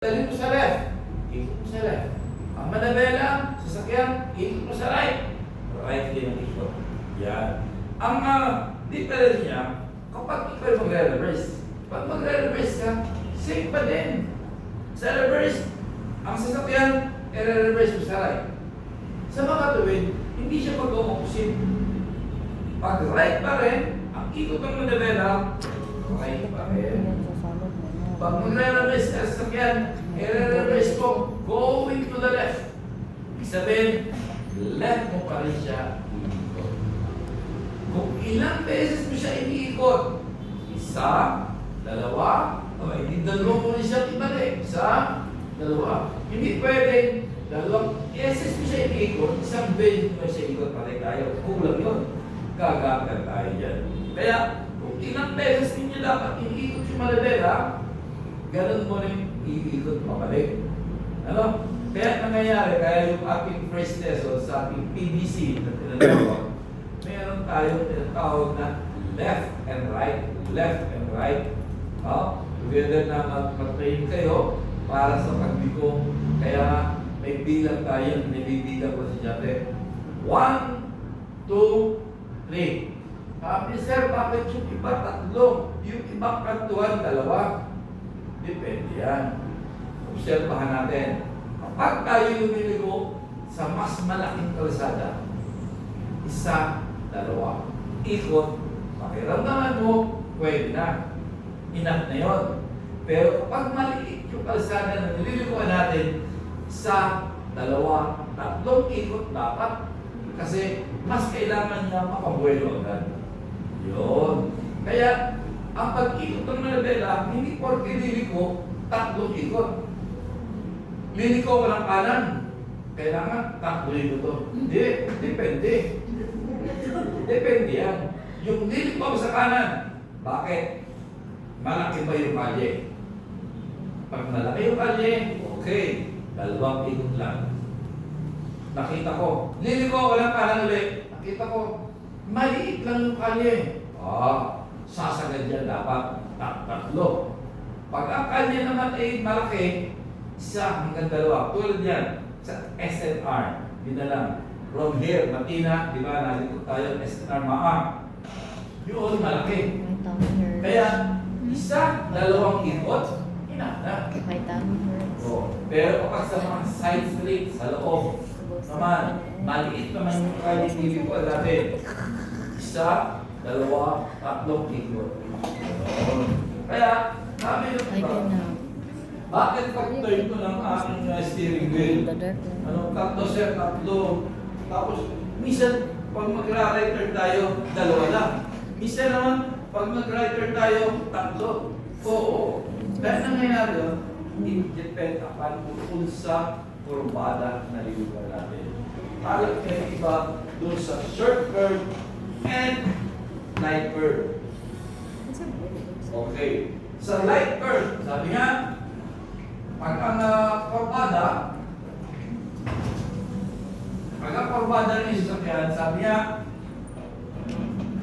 Dali mo sa left, ikot mo sa left. Ang manabela, sasakyan, ikot mo sa right. Right din ang ikot. Yan. Ang difference niya, kapag ikaw magre-reverse, pag magre-reverse ka, same pa din. Sa reverse, ang sasakyan, i-reverse mo sa right. Sa mga tuwid, hindi siya mag-opposite. Pag right pa rin, ang ikot ng manabela, right pa rin. Pag magre-reverse ka sa sakyan, i-reverse mo going to the left. Ibig sabihin, left mo pa rin siya iikot. Kung ilang beses mo siya iniikot, isa, dalawa, hindi dalawa mo rin siya ibalik. Isa, dalawa. Hindi pwedeng dalawang beses mo siya iniikot, isang beses mo siya iikot pati tayo. Kulang yun. Gagagal tayo dyan. Kaya, kung ilang beses ninyo dapat iniikot yung malabela, ganun mo rin iikot pabalik. Ano? Kaya nangyayari, kaya yung ating first lesson sa ating PDC na tinatawag, meron tayong tinatawag na left and right. Left and right. Together na mag-train kayo para sa pagbigo. Kaya may bilang tayo, nilibilang ko si Jate. 1, 2, 3. Sabi, sir, bakit yung iba tatlo? Yung ibang kantuan, dalawa? Depende yan. Obserbahan natin. Kapag tayo lumiligo sa mas malaking kalsada, isa, dalawa, ikot, pakiramdaman mo, pwede na. Enough na yun. Pero kapag maliit yung kalsada na nililiguan natin, isa, dalawa, tatlong ikot dapat. Kasi mas kailangan niya makabuelo agad. Yun. Kaya, ang pag-ikot ng manabela, hindi porke liliko, tatlong ikot. Liliko walang kanan. Kailangan tatlo ikot to. Hindi, depende. Depende yan. Yung liliko sa kanan, bakit? Malaki ba yung kalye? Pag malaki yung kalye, okay, dalawang ikot lang. Nakita ko, liliko walang kanan ulit. Nakita ko, maliit lang yung kalye. Sasagad yan dapat tatlo. Pag ang kanya naman ay malaki, isa hanggang dalawa. Tulad yan sa SNR. Yun na lang. From here, Matina, di ba, nalikot tayo, SNR Maang. Yun, malaki. Kaya, isa, dalawang ikot, enough na. Pero kapag sa mga side street, sa loob, naman, maliit naman yung kaya hindi ko natin. Isa, dalawa, tatlong ikot. Kaya, sabi nyo ba, bakit pag-turn ko ng aking steering wheel? Tatlo sir, tatlo. Tapos, minsan, pag mag-right turn tayo, dalawa lang. Minsan naman, pag mag-right turn tayo, tatlo. Oo. Dahil nangyayari yun, it-depend upon kung sa kurbada na lilugan natin. Alam kayo iba doon sa short curve and light curve. Okay. Sa light curve, sabi nga, pag ang kurbada rin yung sasakyan, sabi nga,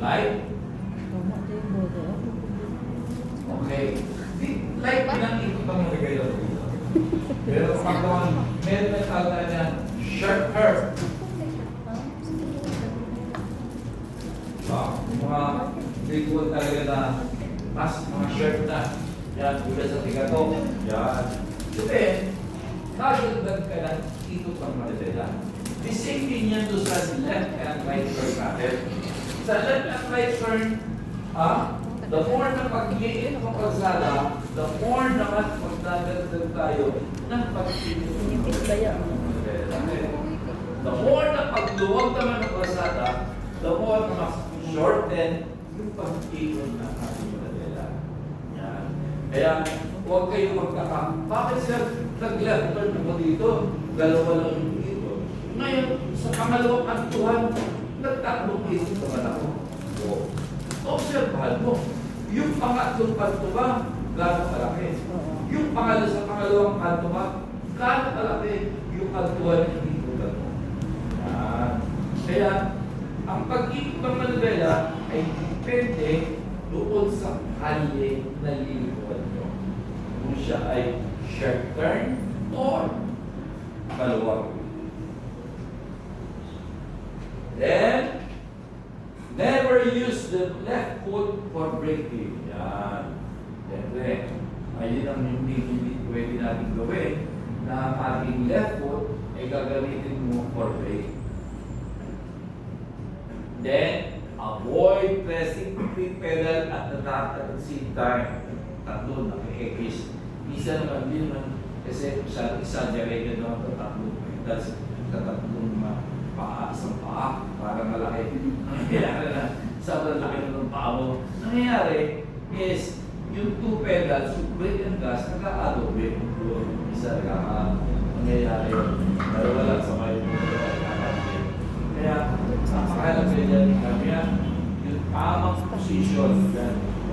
light. Okay. Light pinang ikot ang nalagay doon dito. Pero pag meron na tawag na short curve. Mga visual talaga na mas mga shirt na. Yan, tulad sa tigato. Yan. Kasi, nagagdag ka ng ikot ng manabela. The same thing yan doon sa left and right turn natin. Sa left and right turn, the more na pag-iit ng kalsada, the more naman pagdadagdag tayo ng pag-iit ng manabela. The more na pagluwag naman ng kalsada, the more na mas shorten yung pag-ikot ng ating manabela. Yan. Kaya, huwag kayo magtaka. Bakit siya nag-left turn mo dito? Dalawa lang yung ikot. Ngayon, sa pangalawang kantuhan, nagtatlong ikot naman ako. Obserbahan mo. Yung pangatlong kanto ba, gano'ng kalaki? Yung sa pangalawang kanto ba, gano'ng kalaki yung kantuhan ng ikutan mo? Yan. Kaya, ang pag-ikot ng manabela ay depende doon sa kalye na lilikuan nyo. Kung siya ay sharp turn, or maluwag. Then, never use the left foot for braking. Yan. Siyempre, ayun ang hindi pwede natin gawin na ang ating left foot ay gagamitin mo for brake. Then, avoid pressing the brake pedal at the same time. Tatlo, naki-X. Isa naman din naman kasi exaggerated naman ito, tatlo pedals sa tatlong paa, isang paa, para malaki. Nangyayari na, sobrang laki ng paa mo. Nangyayari is, yung two pedals, yung brake and gas, nagkakadobe. Isa nangyayari yun. Dalawa lang sa may nagkakadobe. Kaya, napakalaga dyan, kaya yung tamang position,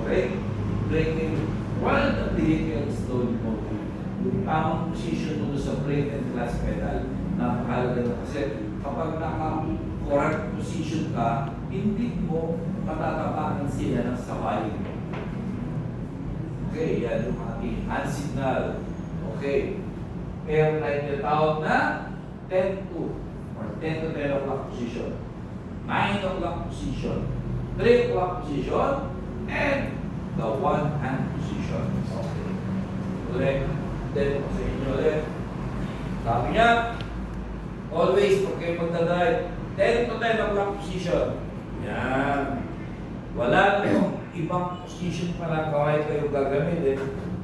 braking, while the vehicle is slowly moving, yung tamang position mo sa brake and clutch pedal, napakalaga na kasi kapag naka-correct position ka, hindi mo matatapakan sila ng sabay mo. Okay, yan yung ating hand signal. Okay. Meron tayo tinatawag na 10 to or 10 to 10 o'clock position, 9 o'clock position, 3 o'clock position, and the one hand position. Okay. Ulit. Then, sa inyo ulit. Sabi niya, always, pag kayo magdadrive, 10 to 10 o'clock position. Yan. Wala na yung ibang position pa na kayo gagamitin.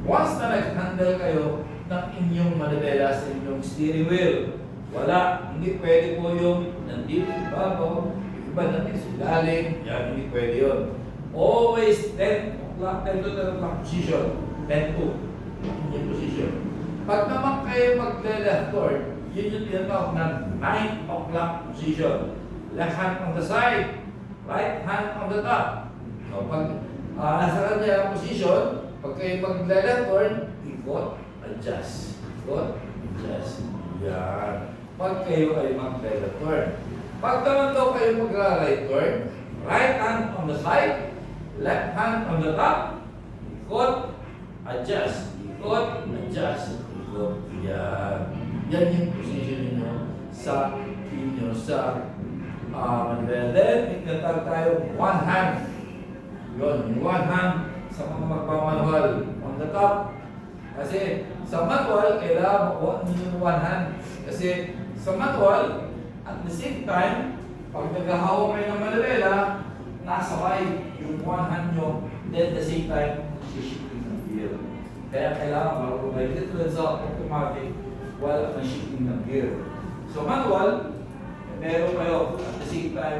Once na nag-handle kayo ng inyong manibela sa inyong steering wheel, wala, hindi pwede po yung nandito ibabaw, yung iba nandito sa ilalim, yan, hindi pwede yun. Always 10 o'clock, 10 to 10 o'clock position, 10 to, yung position. Pag naman kayo mag-left turn, yun yung tinatawag na 9 o'clock position. Left hand on the side, right hand on the top. So, pag nasa kanya ang position, pag kayo mag-left turn, ikot, adjust. Ikot, adjust. Yan. Pag kayo ay mag-left turn. Pag naman daw kayo mag-right turn, right hand on the side, left hand on the top, ikot, adjust. Ikot, adjust. Ikot. Yan. Yan yung position niyo sa manibela. Then, itatag tayo one hand. Yun, yung one hand sa mga magpamanual on the top. Kasi sa manual, kailangan makuha niyo yung one hand. Kasi sa manual, at the same time, pag naghahawak kayo ng manibela, nasabay yung one hand nyo, then at the same time, shifting ng gear. Kaya kailangan marunong kayo. Dito lang sa automatic, wala kang shifting ng gear. So manual, meron kayo at the same time,